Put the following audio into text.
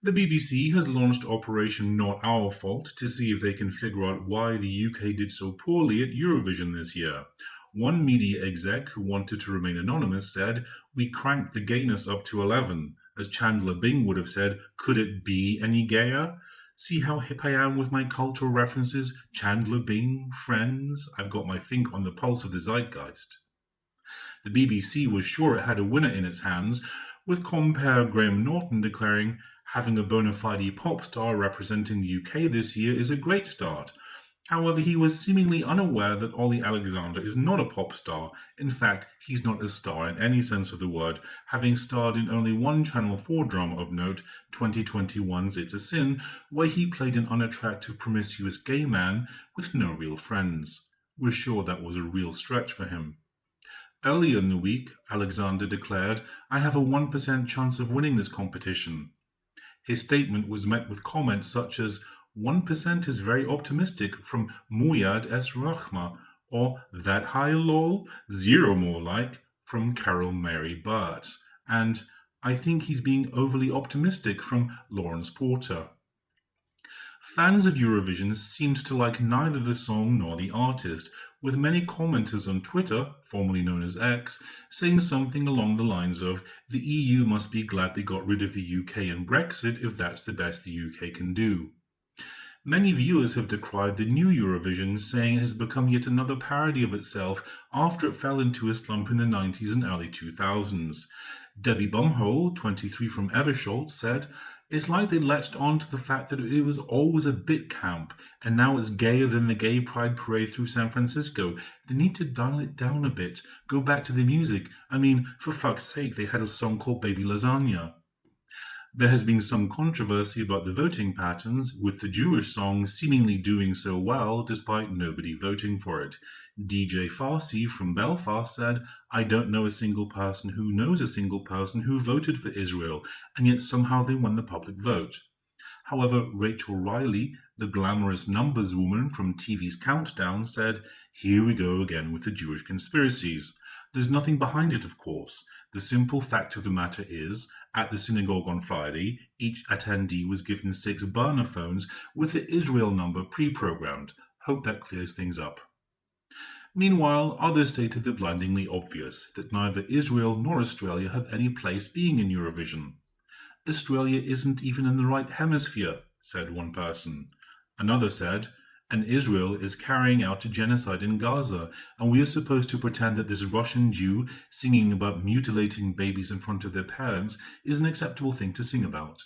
The BBC has launched Operation Not Our Fault to see if they can figure out why the UK did so poorly at Eurovision this year. One media exec who wanted to remain anonymous said, "We cranked the gayness up to 11. As Chandler Bing would have said, could it be any gayer? See how hip I am with my cultural references? Chandler Bing, Friends. I've got my finger on the pulse of the zeitgeist." The BBC was sure it had a winner in its hands, with compere Graham Norton declaring, "Having a bona fide pop star representing the UK this year is a great start." However, he was seemingly unaware that Olly Alexander is not a pop star. In fact, he's not a star in any sense of the word, having starred in only one Channel 4 drama of note, 2021's It's a Sin, where he played an unattractive, promiscuous gay man with no real friends. We're sure that was a real stretch for him. Earlier in the week, Alexander declared, "I have a 1% chance of winning this competition." His statement was met with comments such as, "1% is very optimistic" from Muyad S. Rahma, or "That high lol? Zero more like" from Carol Mary Burt, and "I think he's being overly optimistic" from Lawrence Porter. Fans of Eurovision seemed to like neither the song nor the artist, with many commenters on Twitter, formerly known as X, saying something along the lines of, "The EU must be glad they got rid of the UK and Brexit if that's the best the UK can do." Many viewers have decried the new Eurovision, saying it has become yet another parody of itself after it fell into a slump in the 90s and early 2000s. Debbie Bumhole, 23 from Eversholt, said, "It's like they latched on to the fact that it was always a bit camp, and now it's gayer than the gay pride parade through San Francisco. They need to dial it down a bit, go back to the music. I mean, for fuck's sake, they had a song called Baby Lasagna." There has been some controversy about the voting patterns, with the Jewish song seemingly doing so well despite nobody voting for it. DJ Farsi from Belfast said, "I don't know a single person who knows a single person who voted for Israel, and yet somehow they won the public vote." However, Rachel Riley, the glamorous numbers woman from TV's Countdown, said, "Here we go again with the Jewish conspiracies. There's nothing behind it, of course. The simple fact of the matter is, at the synagogue on Friday, each attendee was given 6 burner phones with the Israel number pre-programmed. Hope that clears things up." Meanwhile, others stated the blindingly obvious, that neither Israel nor Australia have any place being in Eurovision. "Australia isn't even in the right hemisphere," said one person. Another said, "And Israel is carrying out a genocide in Gaza, and we are supposed to pretend that this Russian Jew singing about mutilating babies in front of their parents is an acceptable thing to sing about."